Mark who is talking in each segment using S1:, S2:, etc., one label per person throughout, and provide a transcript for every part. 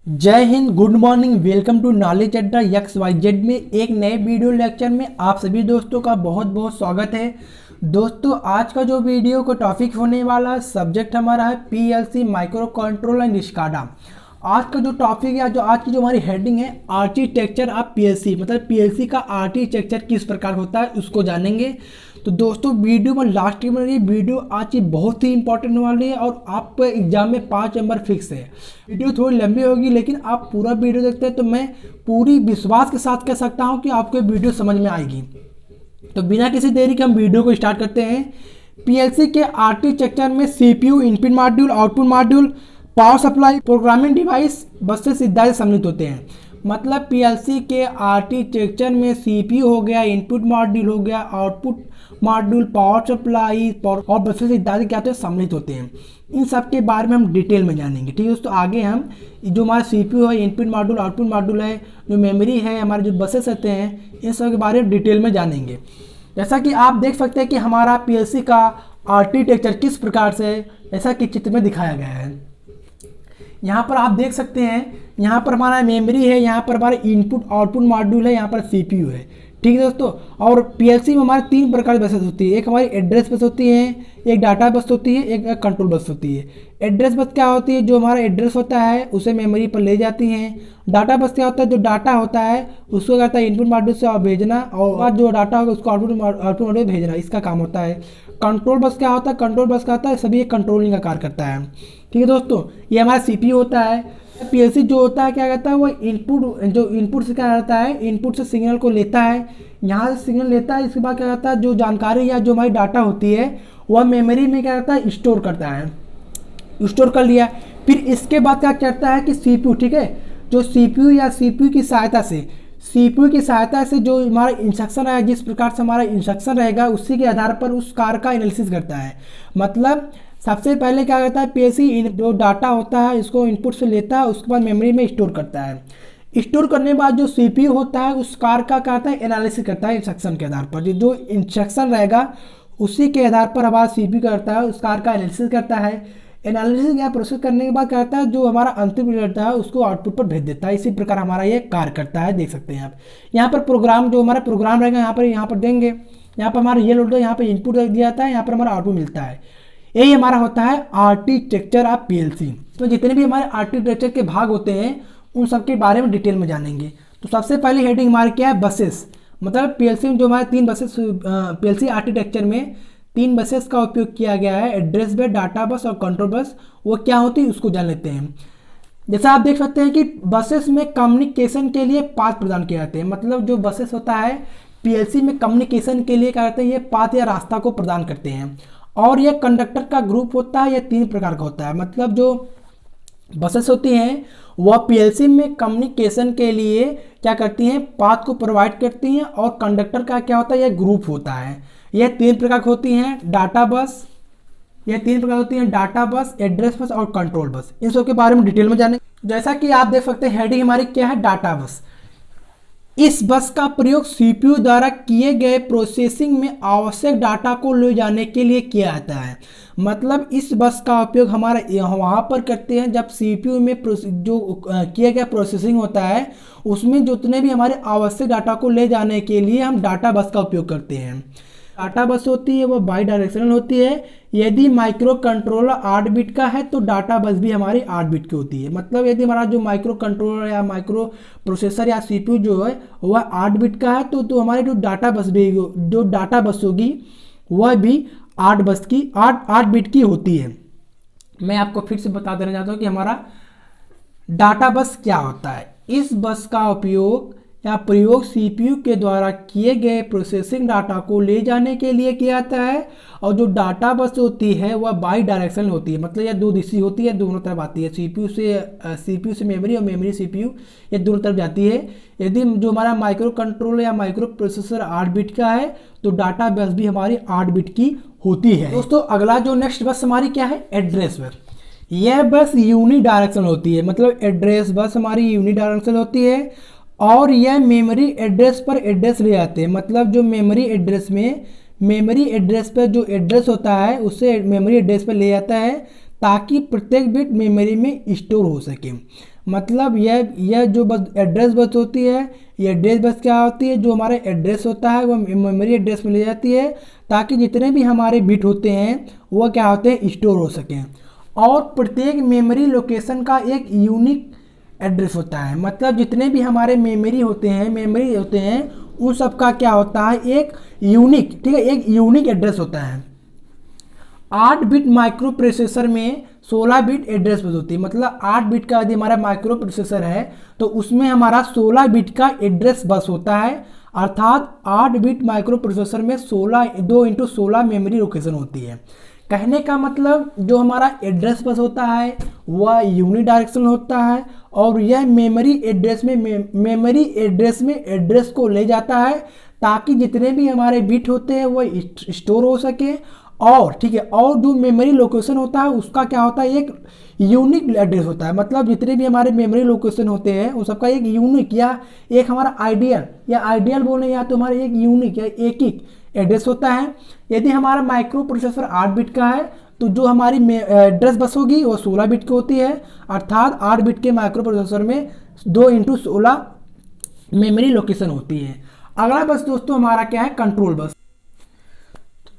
S1: जय Hind, good morning, welcome to knowledge Adda XYZ में एक नए वीडियो लेक्चर में आप सभी दोस्तों का बहुत बहुत स्वागत है। दोस्तों, आज का जो वीडियो का टॉपिक होने वाला सब्जेक्ट हमारा है PLC micro controller and SCADA. आज का जो टॉपिक है, जो आज की जो हमारी हेडिंग है आर्किटेक्चर ऑफ PLC, मतलब PLC का आर्किटेक्चर किस प्रकार होता है उसको जानेंगे। तो दोस्तों, वीडियो में लास्ट में ये वीडियो आज की बहुत ही इंपॉर्टेंट वाली है और आपके एग्जाम में 5 नंबर फिक्स है। वीडियो थोड़ी लंबी होगी लेकिन आप पूरा वीडियो देखते हैं तो मैं पूरी विश्वास के साथ कह सकता हूं कि आपको वीडियो समझ में आएगी। तो बिना किसी देरी के हम वीडियो को स्टार्ट करते हैं। PLC के आर्किटेक्चर में CPU, input module, output module, power supply, programming device, buses इत्यादि सम्मिलित होते हैं। मतलब PLC के आर्किटेक्चर में CPU हो गया, इनपुट मॉड्यूल हो गया, आउटपुट मॉड्यूल, पावर सप्लाई और बसेस इत्यादि क्या होते हैं, सम्मिलित होते हैं। इन सब के बारे में हम डिटेल में जानेंगे। ठीक है दोस्तों, आगे हम जो हमारा CPU है, इनपुट मॉड्यूल, आउटपुट मॉड्यूल है, जो मेमोरी है, हमारे जो बसेस रहते हैं, इन सब के बारे में डिटेल में जानेंगे। जैसा कि आप देख सकते हैं कि हमारा PLC का आर्किटेक्चर किस प्रकार से है, जैसा कि चित्र में दिखाया गया है। यहाँ पर आप देख सकते हैं, यहाँ पर हमारा मेमोरी है, यहाँ पर हमारा इनपुट आउटपुट मॉड्यूल है, यहाँ पर CPU है। ठीक है दोस्तों, और PLC में हमारे 3 प्रकार की बसेस होती है। एक हमारी एड्रेस बस होती है, एक डाटा बस होती है, एक कंट्रोल बस होती है। एड्रेस बस क्या होती है? जो हमारा एड्रेस होता है उसे मेमोरी पर ले जाती हैं। डाटा बस क्या होता है? जो डाटा होता है उसको क्या होता है, इनपुट मॉड्यूल से भेजना और जो डाटा होगा उसको आउटपुट मॉड्यूल भेजना, इसका काम होता है। कंट्रोल बस क्या होता है? कंट्रोल बस क्या होता है? सभी एक कंट्रोलिंग का कार्य करता है। ठीक है दोस्तों, ये हमारा CPU होता है। PLC जो होता है क्या कहता है, वो इनपुट से क्या करता है, इनपुट से सिग्नल को लेता है, यहाँ से सिग्नल लेता है। इसके बाद क्या करता है, जो जानकारी या जो हमारी डाटा होती है वह मेमोरी में क्या करता है, स्टोर करता है। स्टोर कर लिया, फिर इसके बाद क्या करता है कि CPU, ठीक है, जो CPU या CPU की सहायता से जो हमारा इंस्ट्रक्शन है, जिस प्रकार से हमारा इंस्ट्रक्शन रहेगा उसी के आधार पर उस कार का एनालिसिस करता है। मतलब सबसे पहले क्या करता है, PLC जो डाटा होता है इसको इनपुट से लेता है, उसके बाद मेमोरी में स्टोर करता है। स्टोर करने के बाद जो CPU होता है उस कार का करता है एनालिसिस करता है इंस्ट्रक्शन के आधार पर। जो इंस्ट्रक्शन रहेगा उसी के आधार पर हमारा CPU करता है, उस कार का एनालिसिस करता है। एनालिसिस या प्रोसेस करने के बाद क्या करता है, जो हमारा अंतिम रिजल्ट रहता है उसको आउटपुट पर भेज देता है। इसी प्रकार हमारा ये कार्य करता है। देख सकते हैं आप यहाँ पर प्रोग्राम, जो हमारा प्रोग्राम रहेगा यहाँ पर देंगे। यहाँ पर हमारा ये लोड, यहाँ पर इनपुट दिया जाता है, यहाँ पर हमारा आउटपुट मिलता है। यही हमारा होता है आर्किटेक्चर ऑफ PLC। तो जितने भी हमारे आर्किटेक्चर के भाग होते हैं उन सब के बारे में डिटेल में जानेंगे। तो सबसे पहली हेडिंग हमारी क्या है, बसेस। मतलब PLC में जो हमारे 3 बसेस, PLC आर्किटेक्चर में 3 बसेस का उपयोग किया गया है, एड्रेस बस, डाटा बस और कंट्रोल बस। वो क्या होती है उसको जान लेते हैं। जैसा आप देख सकते हैं कि बसेस में कम्युनिकेशन के लिए पाथ प्रदान किए जाते हैं। मतलब जो बसेस होता है PLC में कम्युनिकेशन के लिए क्या करते हैं, ये पाथ या रास्ता को प्रदान करते हैं। और ये कंडक्टर का ग्रुप होता है, ये 3 प्रकार का होता है। मतलब जो बसेस होती हैं वह PLC में कम्युनिकेशन के लिए क्या करती हैं, पाथ को प्रोवाइड करती हैं। और कंडक्टर का क्या होता है, यह ग्रुप होता है। यह 3 प्रकार की होती हैं, डाटा बस, यह 3 प्रकार होती हैं, डाटा बस, एड्रेस बस और कंट्रोल बस। इन सब के बारे में डिटेल में जाने। जैसा कि आप देख सकते हैं, हेडिंग हमारी क्या है, डाटा बस। इस बस का प्रयोग CPU द्वारा किए गए प्रोसेसिंग में आवश्यक डाटा को ले जाने के लिए किया जाता है। मतलब इस बस का उपयोग हमारा वहाँ पर करते हैं जब CPU में जो किया गया प्रोसेसिंग होता है उसमें जितने भी हमारे आवश्यक डाटा को ले जाने के लिए हम डाटा बस का उपयोग करते हैं। डाटा बस होती है वो बाई डायरेक्शनल होती है। यदि माइक्रो कंट्रोलर 8 बिट का है तो डाटा बस भी हमारी 8 बिट की होती है। मतलब यदि हमारा जो माइक्रो कंट्रोलर या माइक्रो प्रोसेसर या CPU जो है वह 8 बिट का है तो हमारी जो डाटा बस होगी वह भी 8 बिट की होती है। मैं आपको फिर से बता देना चाहता हूँ कि हमारा डाटा बस क्या होता है। इस बस का उपयोग या प्रयोग CPU के द्वारा किए गए प्रोसेसिंग डाटा को ले जाने के लिए किया जाता है। और जो डाटा बस होती है वह बाई डायरेक्शनल होती है। मतलब यह 2 दिशा होती है, दोनों तरफ आती है। CPU से मेमोरी और मेमोरी CPU, ये दोनों तरफ जाती है। यदि जो हमारा माइक्रो कंट्रोलर या माइक्रो प्रोसेसर 8 बिट का है तो डाटा बस भी हमारी 8 बिट की होती है। दोस्तों, अगला जो नेक्स्ट बस हमारी क्या है, एड्रेस बस। यह बस यूनि डायरेक्शनल होती है। मतलब एड्रेस बस हमारी यूनि डायरेक्शनल होती है और यह मेमोरी एड्रेस पर एड्रेस ले जाते हैं। मतलब जो मेमोरी एड्रेस पर जो एड्रेस होता है उससे मेमोरी एड्रेस पर ले जाता है ताकि प्रत्येक बिट मेमोरी में स्टोर हो सके। मतलब यह जो बस एड्रेस बस होती है, ये एड्रेस बस क्या होती है, जो हमारा एड्रेस होता है वो मेमोरी एड्रेस में ले जाती है ताकि जितने भी हमारे बिट होते हैं वो क्या होते हैं, स्टोर हो सकें। और प्रत्येक मेमोरी लोकेशन का एक यूनिक एड्रेस होता है, मतलब जितने भी हमारे मेमोरी होते हैं उन सब का क्या होता है, एक यूनिक, ठीक है, एक यूनिक एड्रेस होता है। 8 बिट माइक्रो प्रोसेसर में 16 बिट एड्रेस बस होती है, मतलब 8 बिट का यदि हमारा माइक्रो प्रोसेसर है तो उसमें हमारा 16 बिट का एड्रेस बस होता है, अर्थात 8 बिट माइक्रो प्रोसेसर में 2x16 मेमोरी लोकेशन होती है। कहने का मतलब जो हमारा एड्रेस बस होता है वह यूनि डायरेक्शनल होता है और यह मेमोरी एड्रेस में एड्रेस को ले जाता है ताकि जितने भी हमारे बिट होते हैं वह स्टोर हो सके। और ठीक है, और जो मेमोरी लोकेशन होता है उसका क्या होता है, एक यूनिक एड्रेस होता है, मतलब जितने भी हमारे मेमोरी लोकेशन होते हैं उन सबका एक यूनिक या एक हमारा आइडियल बोले या तो हमारा एक यूनिक या एक एड्रेस होता है। यदि हमारा माइक्रो प्रोसेसर 8 बिट का है तो जो हमारी एड्रेस बस होगी वो 16 बिट की होती है, अर्थात 8 बिट के माइक्रो प्रोसेसर में 2x16 मेमोरी लोकेशन होती है। अगला बस दोस्तों हमारा क्या है, कंट्रोल बस।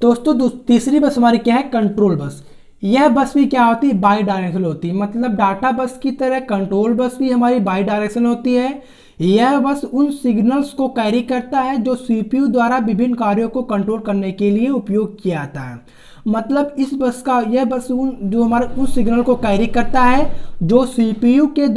S1: दोस्तों तीसरी बस हमारी क्या है, कंट्रोल बस। यह बस भी क्या होती है, बाई डायरेक्शनल होती है, मतलब डाटा बस की तरह कंट्रोल बस भी हमारी बाई डायरेक्शनल होती है। यह बस उन सिग्नल्स को कैरी करता है जो सीपीयू द्वारा विभिन्न कार्यों को कंट्रोल करने के लिए उपयोग किया जाता है। मतलब इस बस का यह बस जो हमारे उस सिग्नल को कैरी करता है जो सीपीयू के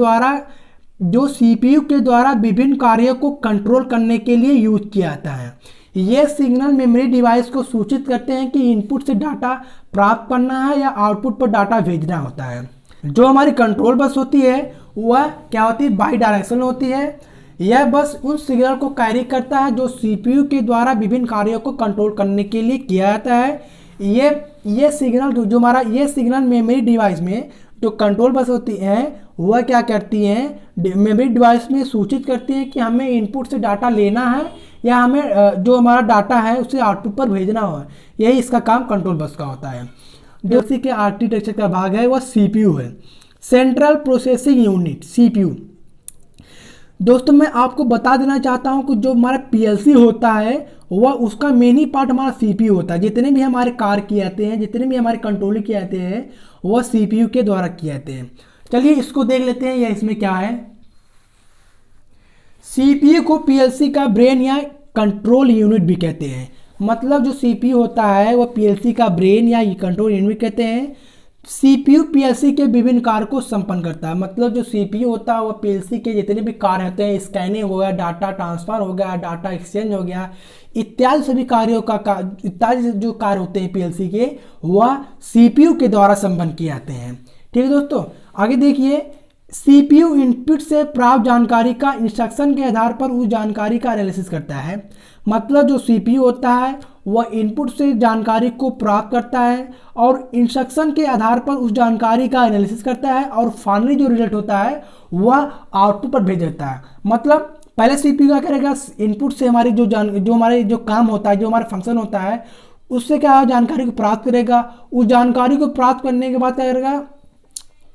S1: द्वारा विभिन्न कार्यों को कंट्रोल करने के लिए यूज किया जाता है। ये सिग्नल मेमोरी डिवाइस को सूचित करते हैं कि इनपुट से डाटा प्राप्त करना है या आउटपुट पर डाटा भेजना होता है। जो हमारी कंट्रोल बस होती है वह क्या होती है, बाई डायरेक्शनल होती है। यह बस उन सिग्नल को कैरी करता है जो सीपीयू के द्वारा विभिन्न कार्यों को कंट्रोल करने के लिए किया जाता है। ये सिग्नल मेमोरी डिवाइस में जो कंट्रोल बस होती हैं वह क्या करती हैं, मेमोरी डिवाइस में सूचित करती हैं कि हमें इनपुट से डाटा लेना है या हमें जो हमारा डाटा है उसे आउटपुट पर भेजना हो। यही इसका काम कंट्रोल बस का होता है। जो इसी के आर्किटेक्चर का भाग है वह सीपीयू है, सेंट्रल प्रोसेसिंग यूनिट, सीपीयू। दोस्तों मैं आपको बता देना चाहता हूं कि जो हमारा पीएलसी होता है वह उसका मेन ही पार्ट हमारा सीपीयू होता है। जितने भी हमारे कार्य किए जाते हैं, जितने भी हमारे कंट्रोल किए जाते हैं वह सीपीयू के द्वारा किए जाते हैं। चलिए इसको देख लेते हैं, या इसमें क्या है। सीपीयू को पीएलसी का ब्रेन या कंट्रोल यूनिट भी कहते हैं, मतलब जो सीपीयू होता है वह पीएलसी का ब्रेन या कंट्रोल यूनिट कहते हैं। सीपीयू पीएलसी के विभिन्न कार्य को संपन्न करता है, मतलब जो सीपीयू होता है वह पीएलसी के जितने भी कार्य होते हैं, स्कैनिंग हो गया, डाटा ट्रांसफर हो गया, डाटा एक्सचेंज हो गया, इत्यादि सभी कार्यों का इत्यादि जो कार्य होते हैं पीएलसी के वह सीपीयू के द्वारा संपन्न किए जाते हैं। ठीक है दोस्तों, आगे देखिए। सीपीयू इनपुट से प्राप्त जानकारी का इंस्ट्रक्शन के आधार पर उस जानकारी का एनालिसिस करता है, मतलब जो सीपीयू होता है वह इनपुट से जानकारी को प्राप्त करता है और इंस्ट्रक्शन के आधार पर उस जानकारी का एनालिसिस करता है और फाइनली जो रिजल्ट होता है वह आउटपुट पर भेज देता है। मतलब पहले सीपीयू क्या करेगा, इनपुट से हमारी जो काम होता है, जो हमारा फंक्शन होता है उससे क्या जानकारी को प्राप्त करेगा। उस जानकारी को प्राप्त करने के बाद क्या करेगा,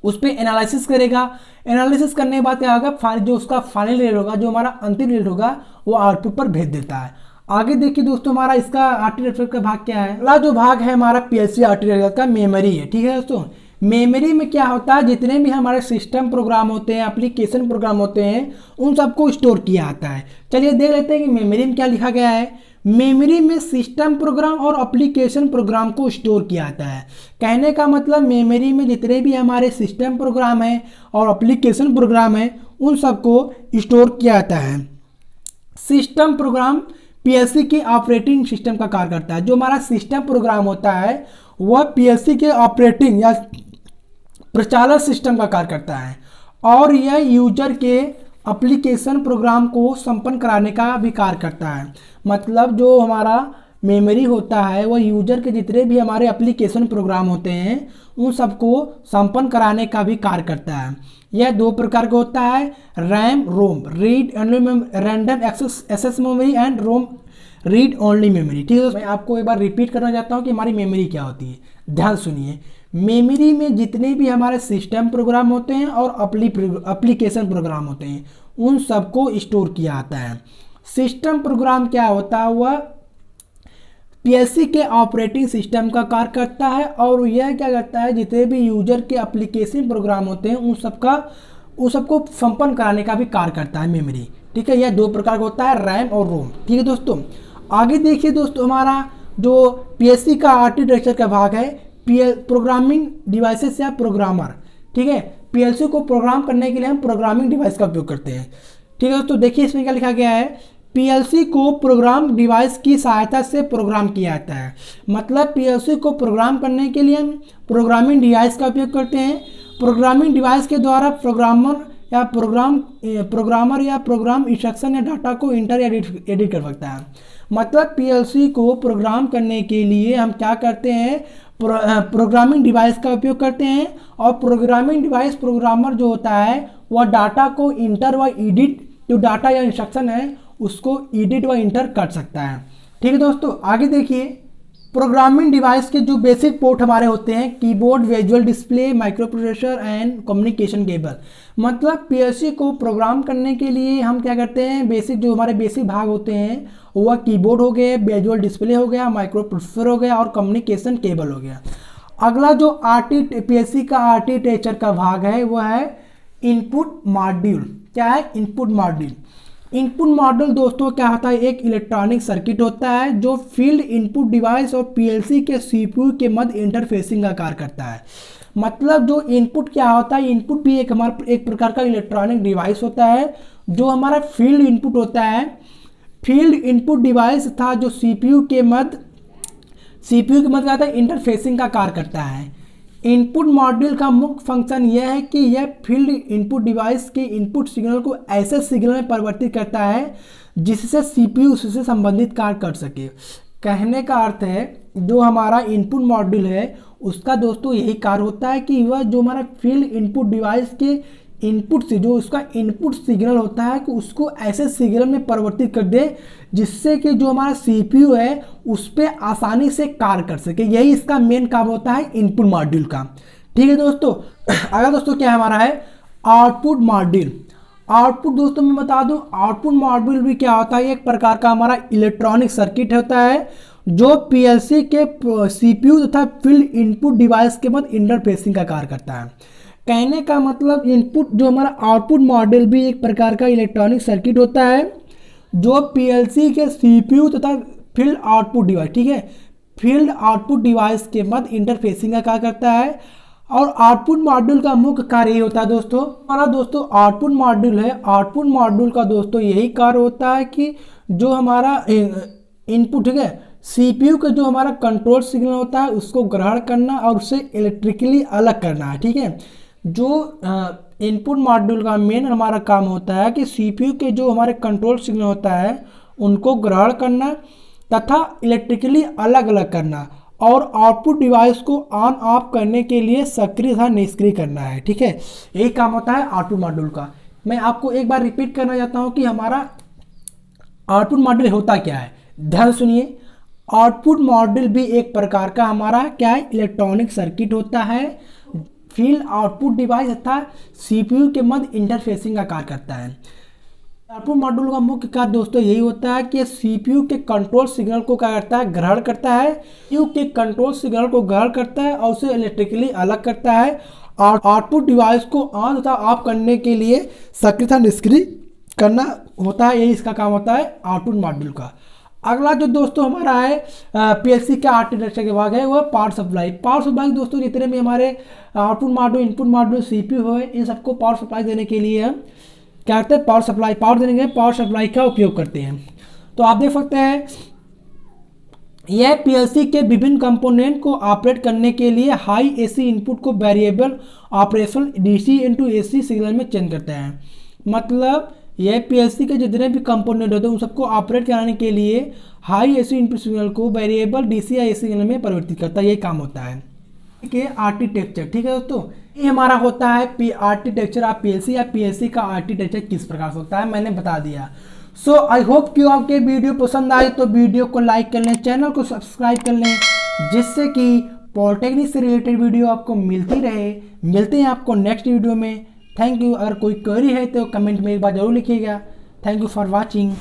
S1: उस पर एनालिसिस करेगा। एनालिसिस करने के बाद क्या होगा, जो उसका फाइनल रिजल्ट होगा, जो हमारा अंतिम रिजल्ट होगा वो आउटपुट पर भेज देता है। आगे देखिए दोस्तों, हमारा इसका आर्किटेक्चर का भाग क्या है। अगला जो भाग है हमारा पीएलसी आर्किटेक्चर का मेमोरी है। ठीक है दोस्तों, मेमोरी में क्या होता है, जितने भी हमारे सिस्टम प्रोग्राम होते हैं, एप्लीकेशन प्रोग्राम होते हैं, उन सबको स्टोर किया जाता है। चलिए देख लेते हैं कि मेमोरी में क्या लिखा गया है। मेमोरी में सिस्टम प्रोग्राम और एप्लीकेशन प्रोग्राम को स्टोर किया जाता है। कहने का मतलब मेमोरी में जितने भी हमारे सिस्टम प्रोग्राम हैं और एप्लीकेशन प्रोग्राम हैं उन सबको स्टोर किया जाता है। सिस्टम प्रोग्राम पीएलसी के ऑपरेटिंग सिस्टम का कार्य करता है। जो हमारा सिस्टम प्रोग्राम होता है वह पीएलसी के ऑपरेटिंग या प्रचालन सिस्टम का कार्य करता है और यह यूजर के एप्लीकेशन प्रोग्राम को संपन्न कराने का भी कार्य करता है। मतलब जो हमारा मेमोरी होता है वह यूजर के जितने भी हमारे एप्लीकेशन प्रोग्राम होते हैं उन सबको संपन्न कराने का भी कार्य करता है। यह दो प्रकार का होता है, RAM ROM, read random access memory and ROM read only memory. ठीक है, मैं आपको एक बार रिपीट करना चाहता हूँ कि हमारी मेमोरी क्या होती है। ध्यान सुनिए, मेमोरी में जितने भी हमारे सिस्टम प्रोग्राम होते हैं और एप्लीकेशन प्रोग्राम होते हैं उन सबको स्टोर किया जाता है। सिस्टम प्रोग्राम क्या होता है, वह पीएलसी के ऑपरेटिंग सिस्टम का कार्य करता है और यह क्या करता है, जितने भी यूजर के एप्लीकेशन प्रोग्राम होते हैं उन सबको संपन्न कराने का भी कार्य करता है मेमोरी। ठीक है, यह दो प्रकार का होता है, रैम और रोम। ठीक है दोस्तों, आगे देखिए दोस्तों, हमारा जो पीएलसी का आर्किटेक्चर का भाग है प्रोग्रामिंग डिवाइसेस या प्रोग्रामर। ठीक है, पीएलसी को प्रोग्राम करने के लिए हम प्रोग्रामिंग डिवाइस का उपयोग करते हैं। ठीक है दोस्तों, देखिए इसमें क्या लिखा गया है, पीएलसी को प्रोग्राम डिवाइस की सहायता से प्रोग्राम किया जाता है। मतलब पीएलसी को प्रोग्राम करने के लिए हम प्रोग्रामिंग डिवाइस का उपयोग करते हैं। प्रोग्रामिंग डिवाइस के द्वारा प्रोग्रामर या प्रोग्राम इंस्ट्रक्शन या डाटा को इंटर एडिट कर सकता है। मतलब पीएलसी को प्रोग्राम करने के लिए हम क्या करते हैं, प्रोग्रामिंग डिवाइस का उपयोग करते हैं और प्रोग्रामिंग डिवाइस प्रोग्रामर जो होता है वह डाटा को इंटर व एडिट, जो डाटा या इंस्ट्रक्शन है उसको एडिट व इंटर कर सकता है। ठीक है दोस्तों, आगे देखिए, प्रोग्रामिंग डिवाइस के जो बेसिक पोर्ट हमारे होते हैं, keyboard, visual display, micro processor and communication cable. मतलब पीएलसी को प्रोग्राम करने के लिए हम क्या करते हैं, बेसिक हमारे बेसिक भाग होते हैं वह कीबोर्ड हो गए, विजुअल डिस्प्ले हो गया, माइक्रो प्रोसेसर हो गया और कम्युनिकेशन केबल हो गया। अगला जो पीएलसी का आर्किटेक्चर का भाग है वह है इनपुट मॉड्यूल। क्या है, इनपुट मॉड्यूल। इनपुट मॉड्यूल दोस्तों क्या होता है, एक इलेक्ट्रॉनिक सर्किट होता है जो फील्ड इनपुट डिवाइस और पीएलसी के सीपीयू के मध्य इंटरफेसिंग का कार्य करता है। मतलब जो इनपुट क्या होता है, इनपुट भी एक प्रकार का इलेक्ट्रॉनिक डिवाइस होता है। जो हमारा फील्ड इनपुट होता है, फील्ड इनपुट डिवाइस था जो सीपीयू के मध्य क्या होता है, इंटरफेसिंग का कार्य करता है। इनपुट मॉड्यूल का मुख्य फंक्शन यह है कि यह फील्ड इनपुट डिवाइस के इनपुट सिग्नल को ऐसे सिग्नल में परिवर्तित करता है जिससे सीपीयू उससे संबंधित कार्य कर सके। कहने का अर्थ है जो हमारा इनपुट मॉड्यूल है उसका दोस्तों यही कार्य होता है कि वह जो हमारा फील्ड इनपुट डिवाइस के इनपुट से जो उसका इनपुट सिग्नल होता है कि उसको ऐसे सिग्नल में परिवर्तित कर दे जिससे कि जो हमारा सीपीयू है उस पर आसानी से कार्य कर सके। यही इसका मेन काम होता है इनपुट मॉड्यूल का। ठीक है दोस्तों, अगला दोस्तों क्या हमारा है, आउटपुट मॉड्यूल। आउटपुट दोस्तों मैं बता दूं, आउटपुट मॉड्यूल भी क्या होता है, एक प्रकार का हमारा इलेक्ट्रॉनिक सर्किट होता है जो पीएलसी के सीपीयू तथा फील्ड इनपुट डिवाइस के मध्य इंटरफेसिंग का कार्य करता है। कहने का मतलब इनपुट जो हमारा आउटपुट मॉड्यूल भी एक प्रकार का इलेक्ट्रॉनिक सर्किट होता है जो पीएलसी के सीपीयू तथा फील्ड आउटपुट डिवाइस, ठीक है, फील्ड आउटपुट डिवाइस के मध्य इंटरफेसिंग का कार्य करता है। और आउटपुट मॉड्यूल का मुख्य कार्य यही होता है दोस्तों, हमारा दोस्तों आउटपुट मॉड्यूल है, आउटपुट मॉड्यूल का दोस्तों यही कार्य होता है कि जो हमारा इनपुट, ठीक है, सीपीयू का जो हमारा कंट्रोल सिग्नल होता है उसको ग्रहण करना और उसे इलेक्ट्रिकली अलग करना है। ठीक है, जो इनपुट मॉड्यूल का मेन हमारा काम होता है कि सीपीयू के जो हमारे कंट्रोल सिग्नल होता है उनको ग्रहण करना तथा इलेक्ट्रिकली अलग अलग करना और आउटपुट डिवाइस को ऑन ऑफ करने के लिए सक्रिय तथा निष्क्रिय करना है। ठीक है, यही काम होता है आउटपुट मॉड्यूल का। मैं आपको एक बार रिपीट करना चाहता हूँ कि हमारा आउटपुट मॉड्यूल होता क्या है, ध्यान सुनिए। आउटपुट मॉड्यूल भी एक प्रकार का हमारा क्या है, इलेक्ट्रॉनिक सर्किट होता है, फील्ड आउटपुट डिवाइस तथा सीपीयू के मध्य इंटरफेसिंग का कार्य करता है। आउटपुट मॉड्यूल का मुख्य कार्य दोस्तों यही होता है कि सीपीयू के कंट्रोल सिग्नल को क्या करता है, ग्रहण करता है, सीपीयू के कंट्रोल सिग्नल को ग्रहण करता है और उसे इलेक्ट्रिकली अलग करता है और आउटपुट डिवाइस को ऑन तथा ऑफ करने के लिए सक्रिय तथा निष्क्रिय करना होता है। यही इसका काम होता है आउटपुट मॉड्यूल का। अगला जो दोस्तों हमारा है पीएलसी का आर्किटेक्चर के भाग है वो पावर सप्लाई। पावर सप्लाई दोस्तों जितने भी हमारे output module, input module, CPU है, इन सबको पावर सप्लाई देने के लिए हम क्या करते हैं, पावर देने के लिए पावर सप्लाई का उपयोग करते हैं। तो आप देख सकते हैं यह पीएलसी के विभिन्न कंपोनेंट को ऑपरेट करने के लिए हाई एसी इनपुट को variable operation DC into AC signal में चेंज करते हैं। मतलब यह पीएलसी के जितने भी कंपोनेंट होते हैं उन सबको ऑपरेट कराने के लिए हाई एसी इनपुट सिग्नल को वेरिएबल डीसी या एसी सिग्नल में परिवर्तित करता है, यही काम होता है। ठीक है, आर्किटेक्चर, ठीक है दोस्तों, ये हमारा होता है आर्किटेक्चर ऑफ पीएलसी या पीएलसी का आर्किटेक्चर किस प्रकार से होता है मैंने बता दिया। सो आई होप कि आपके वीडियो पसंद आए तो वीडियो को लाइक कर लें, चैनल को सब्सक्राइब कर लें जिससे कि पॉलिटेक्निक से रिलेटेड वीडियो आपको मिलती रहे। मिलते हैं आपको नेक्स्ट वीडियो में। Thank you. अगर कोई क्वेरी है तो कमेंट में एक बार ज़रूर लिखिएगा। Thank you for watching.